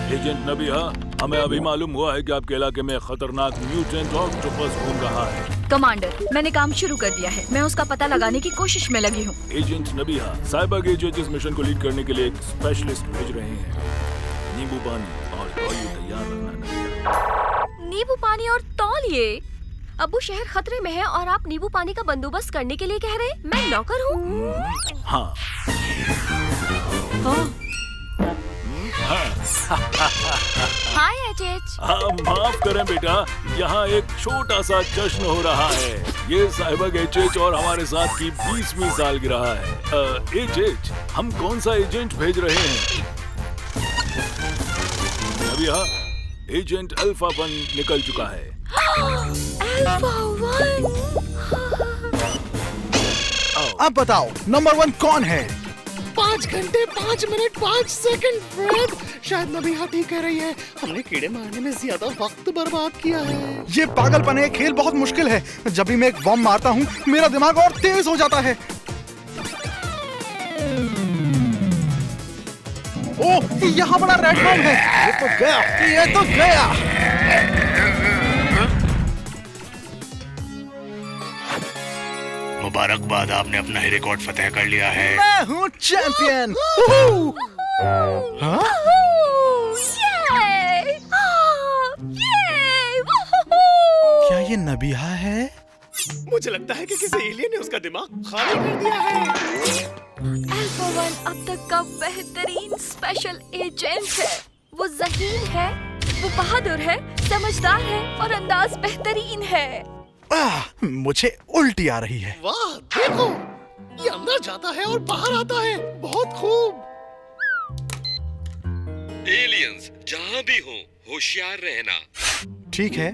Agent Nabiha, हमें अभी मालूम हुआ है कि आपके इलाके में खतरनाक म्यूटेंट ऑक्टोपस घूम रहा है। कमांडर, मैंने काम शुरू कर दिया है। मैं उसका पता लगाने की कोशिश में लगी हूँ। एजेंट नबिहा, साइबर गेजेट इस मिशन को लीड करने के लिए एक स्पेशलिस्ट भेज रहे हैं। नींबू पानी और तौलिए तैयार रखना नबिहा। नींबू पानी और तौलिए? अबू शहर खतरे में है और आप नींबू पानी का बंदोबस्त करने के लिए कह रहे हैं? मैं नौकर हूँ। हाँ। हाय एजेंट। माफ करें बेटा, यहाँ एक छोटा सा जश्न हो रहा है। ये साहिबा एजेंट और हमारे साथ की 20वीं सालगिरह है। एजेंट, हम कौन सा एजेंट भेज रहे हैं? अभी हाँ, एजेंट अल्फा 1 निकल चुका है। अल्फा 1। अब बताओ नंबर 1 कौन है? 5 घंटे 5 मिनट 5 सेकंड फ्रेड। शायद नबिहा ठीक कह रही है, हमने कीड़े मारने में ज्यादा वक्त बर्बाद किया है। ये पागलपन है, खेल बहुत मुश्किल है। जब भी मैं एक बम मारता हूँ मेरा दिमाग और तेज हो जाता है। ओह, यहाँ बड़ा रेड बम है। ये तो गया, ये तो गया। मुबारकबाद, आपने अपना ही रिकॉर्ड फतेह कर लिया है। मैं हूँ चैंपियन। हाँ? क्या ये नबिहा है? मुझे लगता है कि किसी एलियन ने उसका दिमाग खाली कर दिया है। अल्फा 1 अब तक का बेहतरीन स्पेशल एजेंट है। वो ज़हीन है, वो बहादुर है, समझदार है और अंदाज बेहतरीन है। मुझे उल्टी आ रही है। वाह, देखो, ये अंदर जाता है और बाहर आता है। बहुत खूब। एलियंस जहाँ भी हो, होशियार रहना। ठीक है,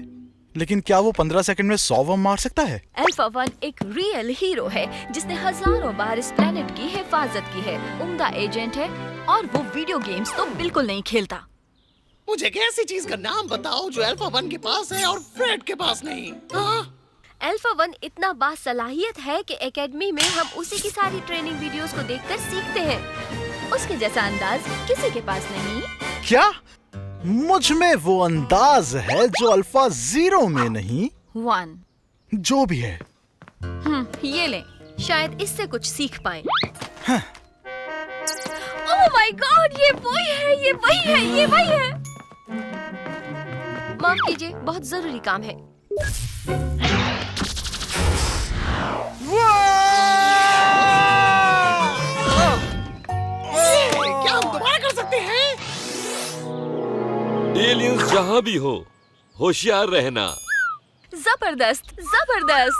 लेकिन क्या वो 15 सेकंड में 100 बम मार सकता है? अल्फा 1 एक रियल हीरो है जिसने हजारों बार इस प्लेनेट की हिफाजत की है। उम्दा एजेंट है और वो वीडियो गेम्स तो बिल्कुल नहीं खेलता। मुझे एक ऐसी चीज का नाम बताओ जो अल्फा 1 के पास है और फ्रेड के पास नहीं। हाँ? अल्फा 1 इतना बासलाहियत है कि एकेडमी में हम उसी की सारी ट्रेनिंग वीडियोस को देखकर सीखते हैं। उसके जैसा अंदाज किसी के पास नहीं। क्या? मुझ में वो अंदाज है जो अल्फा 0 में नहीं। 1 जो भी है। ये ले, शायद इससे कुछ सीख पाए। हाँ। ओह माय गॉड, ये वही है, ये वही है, ये वही है। माफ कीजिए, बहुत जरूरी काम है। क्या हम दोबारा कर सकते हैं? एलियंस जहाँ भी हो, होशियार रहना। जबरदस्त, जबरदस्त।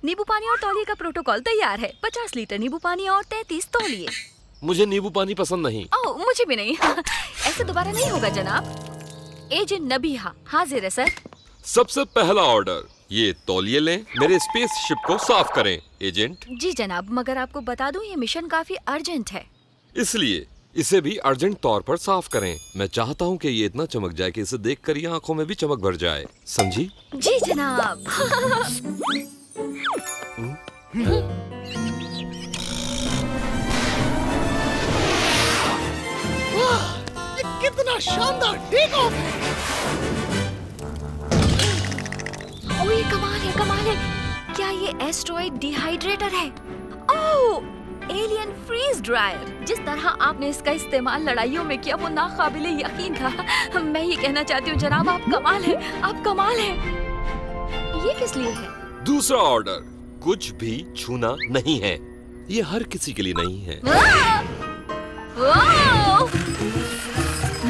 नींबू पानी और तौलिए का प्रोटोकॉल तैयार है। 50 लीटर नींबू पानी और 33 तौलिए। मुझे नींबू पानी पसंद नहीं। ओह, मुझे भी नहीं। ऐसे दोबारा नहीं होगा जनाब। एजेंट नबिहा हाजिर है सर। सबसे पहला ऑर्डर, ये तौलिए लें, मेरे स्पेसशिप को साफ करें। एजेंट। जी जनाब, मगर आपको बता दूं ये मिशन काफी अर्जेंट है। इसलिए इसे भी अर्जेंट तौर पर साफ करें। मैं चाहता हूँ कि ये इतना चमक जाए कि इसे देखकर ये आंखों में भी चमक भर जाए। समझी? जी जनाब। वाह, ये कितना शानदार टेक ऑफ है। ओह, ये कमाल है, कमाल है। क्या ये एस्ट्रॉइड डिहाइड्रेटर है? ओह, एलियन फ्रीज ड्रायर। जिस तरह आपने इसका इस्तेमाल लड़ाइयों में किया वो नाकाबिले यकीन था। मैं ये कहना चाहती हूँ जनाब, आप कमाल है, आप कमाल है। ये किस लिए है? दूसरा ऑर्डर, कुछ भी छूना नहीं है। ये हर किसी के लिए नहीं है।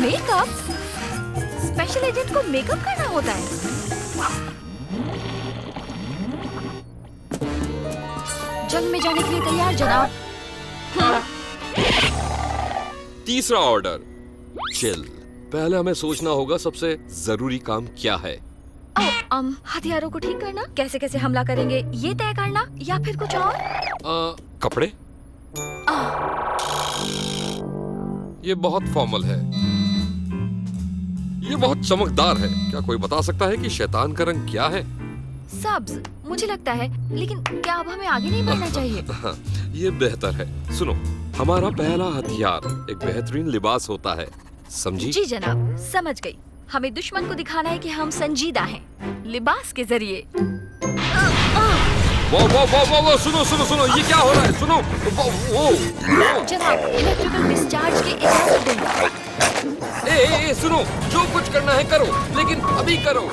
मेकअप? स्पेशल एजेंट को मेकअप करना होता है? जंग में जाने के लिए तैयार जनाब। तीसरा ऑर्डर, चिल। पहले हमें सोचना होगा सबसे जरूरी काम क्या है। हथियारों को ठीक करना, कैसे कैसे हमला करेंगे ये तय करना, या फिर कुछ और? कपड़े? ये बहुत फॉर्मल है, ये बहुत चमकदार है। क्या कोई बता सकता है कि शैतान का रंग क्या है? सब्ज मुझे लगता है, लेकिन क्या अब हमें आगे नहीं बढ़ना चाहिए? ये बेहतर है। सुनो, हमारा पहला हथियार एक बेहतरीन लिबास होता है। समझी? जी जनाब, समझ गई। हमें दुश्मन को दिखाना है कि हम संजीदा हैं, लिबास के जरिए। वो सुनो सुनो सुनो, ये क्या हो रहा है? सुनो वो जनाब, इलेक्ट्रिकल डिस्चार्ज की इजाजत दें। ए सुनो, जो कुछ करना है करो, लेकिन अभी करो।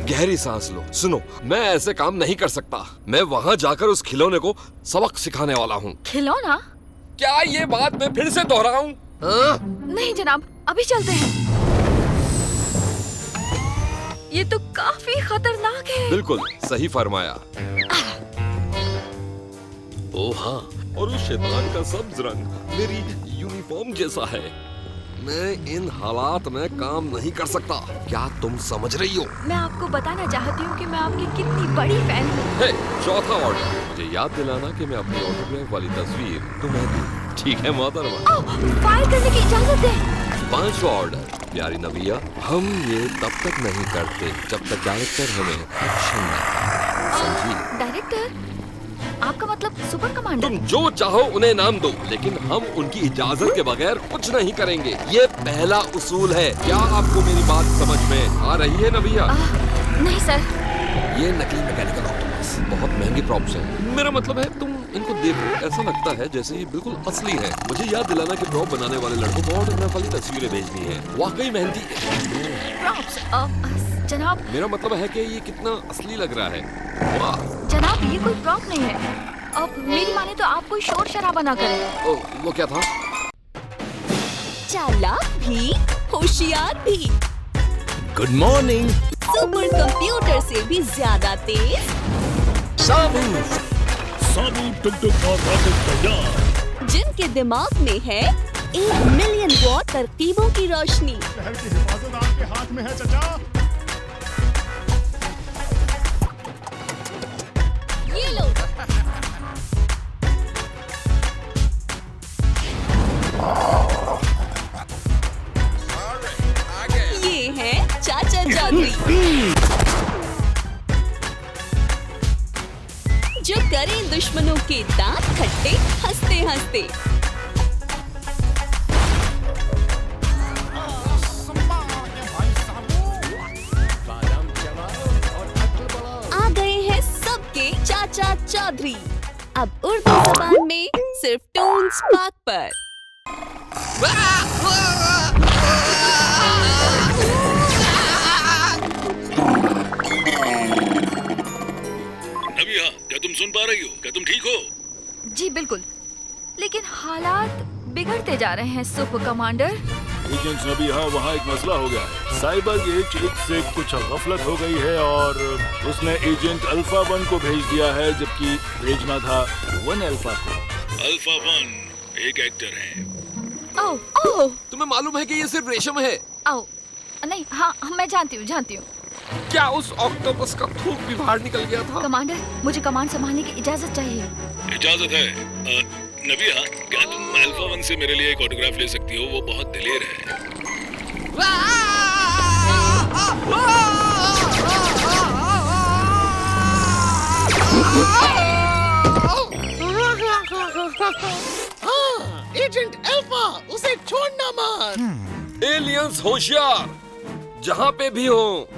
गहरी सांस लो। सुनो, मैं ऐसे काम नहीं कर सकता। मैं वहाँ जाकर उस खिलौने को सबक सिखाने वाला हूँ। खिलौना? क्या ये बात मैं फिर से दोहराऊं? हाँ? नहीं जनाब, अभी चलते हैं। ये तो काफी खतरनाक है। बिल्कुल सही फरमाया। ओ हाँ, और उस शैतान का सब्ज रंग मेरी यूनिफॉर्म जैसा है। मैं इन हालात में काम नहीं कर सकता। क्या तुम समझ रही हो? मैं आपको बताना चाहती हूँ कि मैं आपकी कितनी बड़ी फैन हूँ। हे, चौथा ऑर्डर, मुझे याद दिलाना कि मैं अपनी ऑटोग्राफ वाली तस्वीर तुम्हें दूं। ठीक है मोहतरमा? फायर करने की इजाजत दें। पांचवा ऑर्डर, प्यारी नबिया, हम ये तब तक नहीं करते जब तक डायरेक्टर हमें एक्शन न दे। समझी? डायरेक्टर? आपका मतलब सुपर कमांडर? तुम जो चाहो उन्हें नाम दो, लेकिन हम उनकी इजाजत के बगैर कुछ नहीं करेंगे। ये पहला उसूल है। क्या आपको मेरी बात समझ में आ रही है नबिया? नहीं सर। ये नकली मैकेनिकल ऑक्टोपस बहुत महंगी प्रॉप्स हैं। मेरा मतलब है तुम इनको देखो, ऐसा लगता है जैसे ये बिल्कुल असली है। मुझे याद दिलाना कि प्रॉप बनाने वाले लड़कों को ऑटोग्राफ वाली तस्वीरें भेजनी है। वाकई मेहनती प्रॉप्स? जनाब, मेरा मतलब है कि ये कितना असली लग रहा है। वाह जनाब, ये कोई प्रॉप नहीं है। अब मेरी माने तो आप कोई शोर शराबा ना करें। ओ, वो क्या था? चालाक भी, होशियार भी, गुड मॉर्निंग। सुपर कंप्यूटर से भी ज्यादा तेज, साबु टुक और रॉकेट तैयार। जिनके दिमाग में है 1 मिलियन वॉट तरकीबों की रोशनी। शहर की हिफाजत आपके हाथ में है चचा। ये लो। ये है चाचा जादुई, जो करें दुश्मनों के दांत खट्टे हंसते हंसते। आ गए हैं सबके चाचा चौधरी, अब उर्दू जबान में सिर्फ टून्स पाक पर। नबिया, क्या तुम सुन पा रही हो? क्या तुम ठीक हो? जी बिल्कुल, लेकिन हालात बिगड़ते जा रहे हैं सुपर कमांडर। एजेंट नबिया, वहाँ एक मसला हो गया है। साइबर गेट से कुछ गफलत हो गई है और उसने एजेंट अल्फा 1 को भेज दिया है, जबकि भेजना था 1 अल्फा को। अल्फा 1 एक एक्टर है। ओह, तुम्हें मालूम है कि ये सिर्फ रेशम है? नहीं, हाँ मैं जानती हूँ। क्या उस ऑक्टोपस का थूक भी बाहर निकल गया था? कमांडर, मुझे कमांड संभालने की इजाजत चाहिए। इजाजत है। नबिया, क्या तुम अल्फा 1 से मेरे लिए एक ऑटोग्राफ ले सकती हो? वो बहुत दिलेर है। हाँ, एजेंट अल्फा, उसे छोड़ना मत। एलियंस होशियार, जहाँ पे भी हो।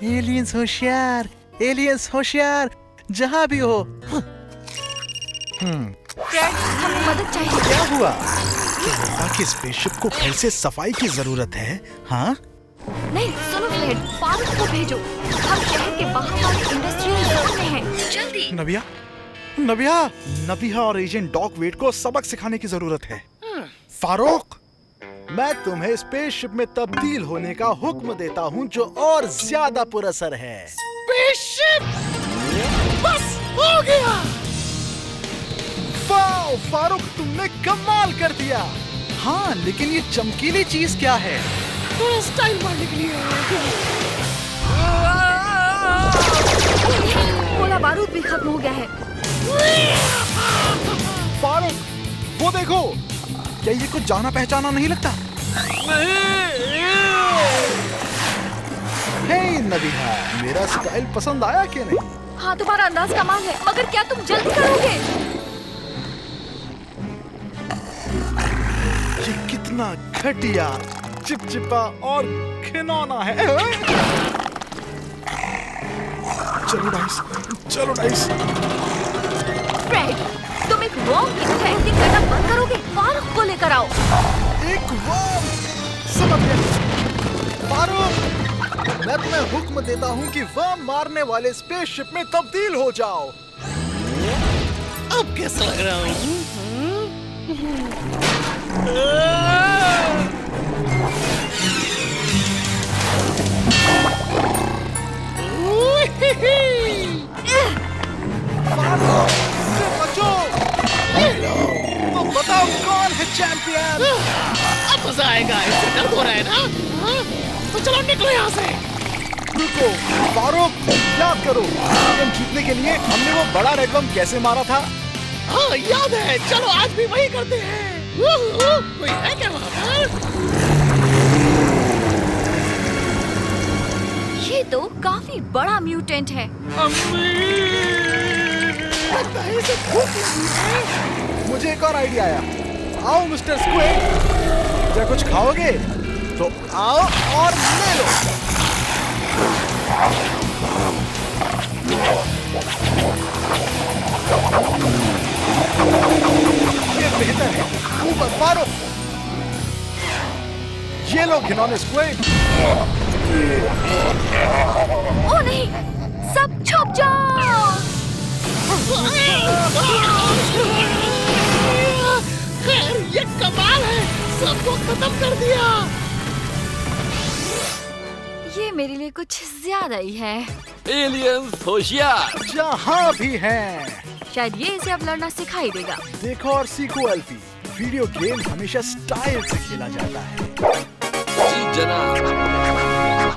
एलियंस होशियार, एलियंस होशियार, जहाँ भी हो। फ्रेड, हमें मदद चाहिए। क्या हुआ? क्या कि स्पेसशिप को फिर से सफाई की जरूरत है? हाँ? नहीं, सुनो फ्रेड, फारूक को भेजो। हम शहर के बाहर वाले इंडस्ट्रियल जोन में हैं। जल्दी। नबिया और एजेंट डॉक वेट को सबक सिखाने की जरूरत है। फारूक, मैं तुम्हें स्पेसशिप में तब्दील होने का हुक्म देता हूँ, जो और ज्यादा पुरअसर है। स्पेसशिप, बस हो गया। वाह फारूक, तुमने कमाल कर दिया। हाँ, लेकिन ये चमकीली चीज क्या है? थोड़ा स्टाइल मारने के लिए। गोला बारूद भी खत्म हो गया है। फारूक, वो देखो, क्या ये कुछ जाना पहचाना नहीं लगता? हे नबिया, मेरा स्टाइल पसंद आया कि नहीं? हाँ, तुम्हारा अंदाज कमाल है, मगर क्या तुम जल्दी करोगे? ये कितना घटिया, चिपचिपा और घिनौना है। चलो डाइस, चलो डाइस। फ्रेड, तुम एक वर्म की तरह एक्टिंग करना बंद करोगे? फारूक को लेकर आओ। एक वर्म, समझ गया। फारूक, मैं तुम्हें हुक्म देता हूँ कि वर्म मारने वाले स्पेसशिप में तब्दील हो जाओ। अब कैसा लग रहा हूँ? फारूक, मुझे बचो। तो बताओ कौन है चैंपियन? अब मजा आएगा। इससे दर्द हो रहा है ना? हाँ? तो चलो निकलो यहाँ से। रुको, फारूक, याद करो, गेम जीतने के लिए हमने वो बड़ा रेड वर्म कैसे मारा था? हाँ, याद है। चलो आज भी वही करते हैं। कोई है क्या वहाँ पर? ये तो काफी बड़ा म्यूटेंट है। लगता है इसे भूख लगी है। मुझे एक और आइडिया आया। आओ मिस्टर स्क्विड, क्या कुछ खाओगे? तो आओ और ले लो। ये बेहतर है। ऊपर मारो। ये लो घिनौने स्क्विड। ओ नहीं, सब छुप जाओ। खैर, ये कमाल है। सबको खत्म कर दिया। ये मेरे लिए कुछ ज्यादा ही है। एलियंस होशियार। जहाँ भी हैं। शायद ये इसे अब लड़ना सिखाई देगा। देखो और सीखो एल्फी, वीडियो गेम हमेशा स्टाइल से खेला जाता है। जी जनाब।